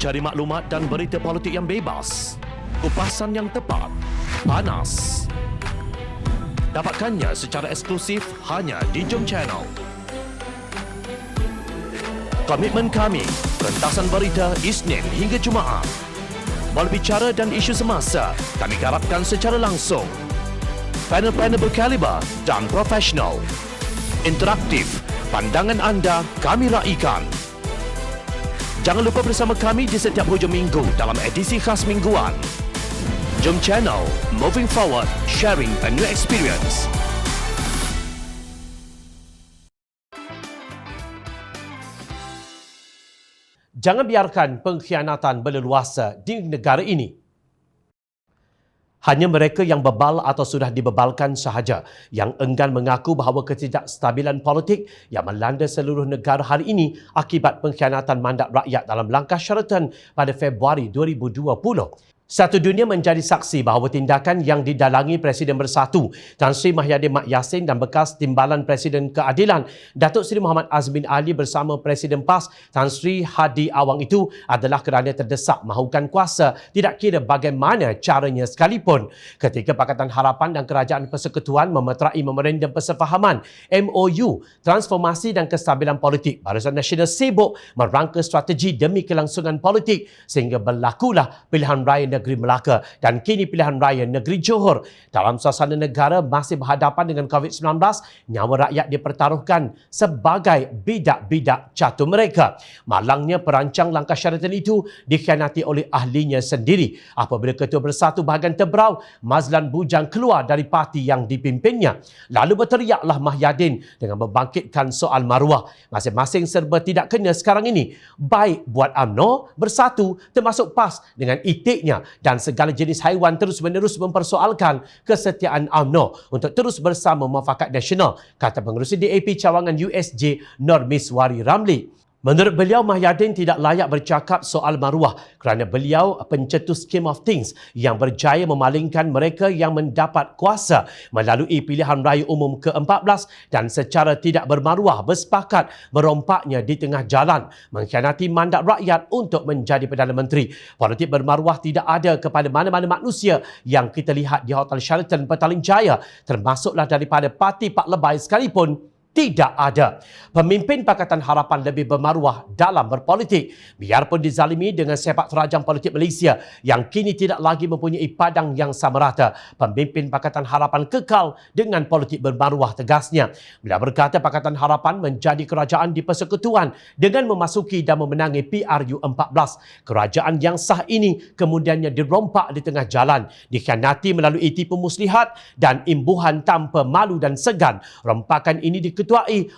Cari maklumat dan berita politik yang bebas, kupasan yang tepat, panas. Dapatkannya secara eksklusif hanya di Jom Channel. Komitmen kami, pentasan berita Isnin hingga Jumaat. Berbicara dan isu semasa, kami garapkan secara langsung. Panel-panel berkaliber dan profesional. Interaktif, pandangan anda kami raikan. Jangan lupa bersama kami di setiap hujung minggu dalam edisi khas mingguan. Jom Channel, moving forward, sharing a new experience. Jangan biarkan pengkhianatan berleluasa di negara ini. Hanya mereka yang bebal atau sudah dibebalkan sahaja yang enggan mengaku bahawa ketidakstabilan politik yang melanda seluruh negara hari ini akibat pengkhianatan mandat rakyat dalam langkah Sheraton pada Februari 2020. Satu dunia menjadi saksi bahawa tindakan yang didalangi Presiden Bersatu Tan Sri Mahyadin Mat Yassin dan bekas Timbalan Presiden Keadilan Datuk Seri Muhammad Azmin Ali bersama Presiden PAS Tan Sri Hadi Awang itu adalah kerana terdesak mahukan kuasa tidak kira bagaimana caranya sekalipun. Ketika Pakatan Harapan dan Kerajaan Persekutuan memeterai Memorandum Persefahaman MOU Transformasi dan Kestabilan Politik, Barisan Nasional sibuk merangka strategi demi kelangsungan politik sehingga berlakulah pilihan raya negeri Melaka dan kini pilihan raya negeri Johor. Dalam suasana negara masih berhadapan dengan COVID-19, nyawa rakyat dipertaruhkan sebagai bidak-bidak catur mereka. Malangnya perancang langkah Sheraton itu dikhianati oleh ahlinya sendiri apabila Ketua Bersatu Bahagian Tebrau Mazlan Bujang keluar dari parti yang dipimpinnya. Lalu berteriaklah Mahyadin dengan membangkitkan soal maruah. Masing-masing serba tidak kena sekarang ini. Baik buat UMNO, Bersatu termasuk PAS dengan itiknya dan segala jenis haiwan terus-menerus mempersoalkan kesetiaan UMNO untuk terus bersama muafakat nasional, kata pengerusi DAP cawangan USJ Normiswari Ramli. Menurut beliau, Mahyadin tidak layak bercakap soal maruah kerana beliau pencetus scheme of things yang berjaya memalingkan mereka yang mendapat kuasa melalui pilihan raya umum ke-14 dan secara tidak bermaruah bersepakat merompaknya di tengah jalan, mengkhianati mandat rakyat untuk menjadi Perdana Menteri. Politik bermaruah tidak ada kepada mana-mana manusia yang kita lihat di Hotel Sheraton Petaling Jaya, termasuklah daripada parti Pak Lebay sekalipun. Tidak ada. Pemimpin Pakatan Harapan lebih bermaruah dalam berpolitik. Biarpun dizalimi dengan sepak terjang politik Malaysia yang kini tidak lagi mempunyai padang yang sama rata, pemimpin Pakatan Harapan kekal dengan politik bermaruah, tegasnya. Beliau berkata Pakatan Harapan menjadi kerajaan di persekutuan dengan memasuki dan memenangi PRU14. Kerajaan yang sah ini kemudiannya dirompak di tengah jalan, dikhianati melalui tipu muslihat dan imbuhan tanpa malu dan segan. Rompakan ini diketuai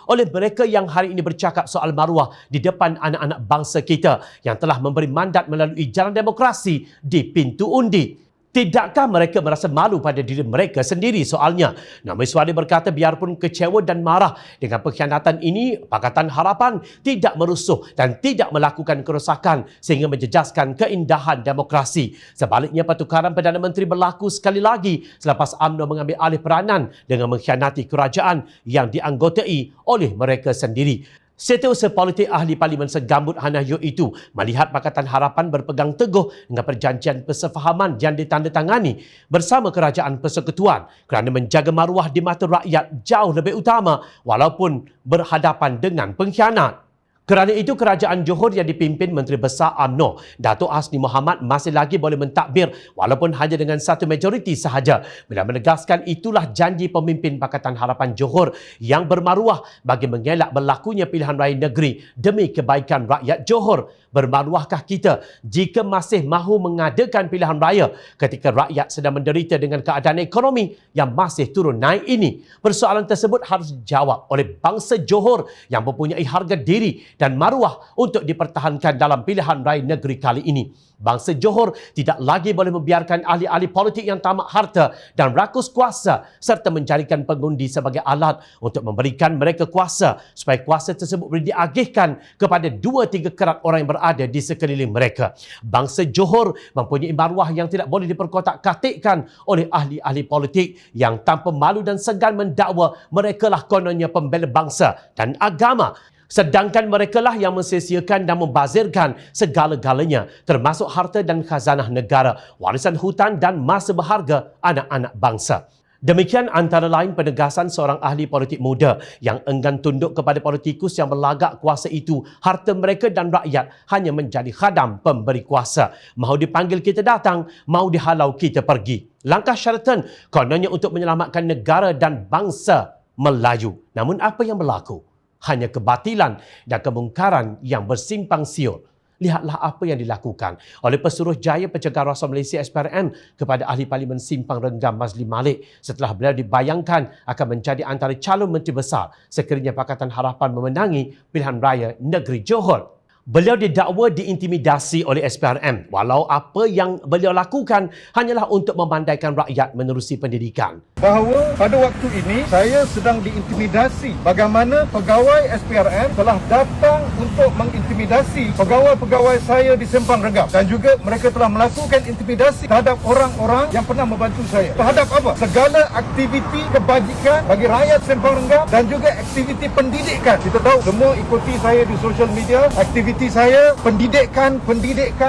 oleh mereka yang hari ini bercakap soal maruah di depan anak-anak bangsa kita yang telah memberi mandat melalui jalan demokrasi di pintu undi. Tidakkah mereka merasa malu pada diri mereka sendiri soalnya? Normiswari berkata biarpun kecewa dan marah dengan pengkhianatan ini, Pakatan Harapan tidak merusuh dan tidak melakukan kerosakan sehingga menjejaskan keindahan demokrasi. Sebaliknya, pertukaran Perdana Menteri berlaku sekali lagi selepas UMNO mengambil alih peranan dengan mengkhianati kerajaan yang dianggotai oleh mereka sendiri. Setiausaha politik ahli Parlimen segambut Hanayo itu melihat Pakatan Harapan berpegang teguh dengan perjanjian persefahaman yang ditandatangani bersama Kerajaan Persekutuan kerana menjaga maruah di mata rakyat jauh lebih utama walaupun berhadapan dengan pengkhianat. Kerana itu, Kerajaan Johor yang dipimpin Menteri Besar UMNO, Datuk Hasni Mohamad masih lagi boleh mentadbir walaupun hanya dengan satu majoriti sahaja. Bila menegaskan itulah janji pemimpin Pakatan Harapan Johor yang bermaruah bagi mengelak berlakunya pilihan raya negeri demi kebaikan rakyat Johor. Bermaruahkah kita jika masih mahu mengadakan pilihan raya ketika rakyat sedang menderita dengan keadaan ekonomi yang masih turun naik ini? Persoalan tersebut harus dijawab oleh bangsa Johor yang mempunyai harga diri dan maruah untuk dipertahankan dalam pilihan raya negeri kali ini. Bangsa Johor tidak lagi boleh membiarkan ahli-ahli politik yang tamak harta dan rakus kuasa serta menjadikan pengundi sebagai alat untuk memberikan mereka kuasa supaya kuasa tersebut boleh diagihkan kepada 2-3 kerat orang yang berada di sekeliling mereka. Bangsa Johor mempunyai maruah yang tidak boleh diperkotak-katikkan oleh ahli-ahli politik yang tanpa malu dan segan mendakwa mereka lah kononnya pembela bangsa dan agama. Sedangkan merekalah yang mensia-siakan dan membazirkan segala-galanya termasuk harta dan khazanah negara, warisan hutan dan masa berharga anak-anak bangsa. Demikian antara lain penegasan seorang ahli politik muda yang enggan tunduk kepada politikus yang berlagak kuasa itu. Harta mereka dan rakyat hanya menjadi khadam pemberi kuasa. Mahu dipanggil kita datang, mahu dihalau kita pergi. Langkah Sheraton kononnya untuk menyelamatkan negara dan bangsa Melayu. Namun apa yang berlaku? Hanya kebatilan dan kemungkaran yang bersimpang siur. Lihatlah apa yang dilakukan oleh Pesuruhjaya Pencegahan Rasuah Malaysia SPRM kepada Ahli Parlimen Simpang Renggam Mazli Malik setelah beliau dibayangkan akan menjadi antara calon menteri besar sekiranya Pakatan Harapan memenangi pilihan raya negeri Johor. Beliau didakwa diintimidasi oleh SPRM walau apa yang beliau lakukan hanyalah untuk memandaikan rakyat menerusi pendidikan. Bahawa pada waktu ini saya sedang diintimidasi. Bagaimana pegawai SPRM telah datang untuk mengintimidasi pegawai-pegawai saya di Simpang Renggam dan juga mereka telah melakukan intimidasi terhadap orang-orang yang pernah membantu saya. Terhadap apa? Segala aktiviti kebajikan bagi rakyat Simpang Renggam dan juga aktiviti pendidikan. Kita tahu semua ikuti saya di social media. Aktiviti saya pendidikan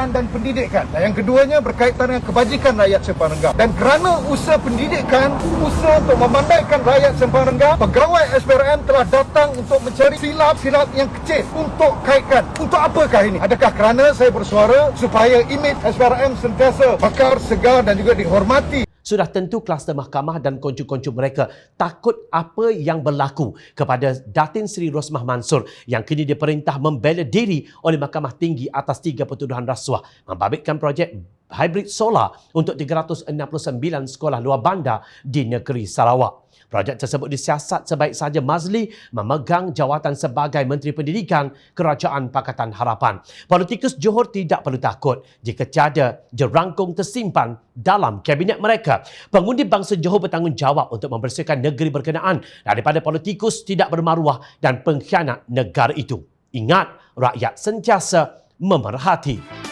dan pendidikan. Dan yang keduanya berkaitan dengan kebajikan rakyat Simpang Renggam. Dan kerana usaha pendidikan, usaha untuk memandaikan rakyat Simpang Renggam, pegawai SPRM telah datang untuk mencari silap-silap yang kecil untuk kaitkan. Untuk apakah ini? Adakah kerana saya bersuara supaya imej SPRM sentiasa bakar, segar dan juga dihormati? Sudah tentu kluster mahkamah dan koncu-koncu mereka takut apa yang berlaku kepada Datin Seri Rosmah Mansor yang kini diperintah membela diri oleh Mahkamah Tinggi atas 3 pertuduhan rasuah membabitkan projek hybrid solar untuk 369 sekolah luar bandar di negeri Sarawak. Projek tersebut disiasat sebaik sahaja Mazli memegang jawatan sebagai Menteri Pendidikan Kerajaan Pakatan Harapan. Politikus Johor tidak perlu takut jika tiada jerangkung tersimpan dalam kabinet mereka. Pengundi bangsa Johor bertanggungjawab untuk membersihkan negeri berkenaan daripada politikus tidak bermaruah dan pengkhianat negara itu. Ingat, rakyat sentiasa memerhati.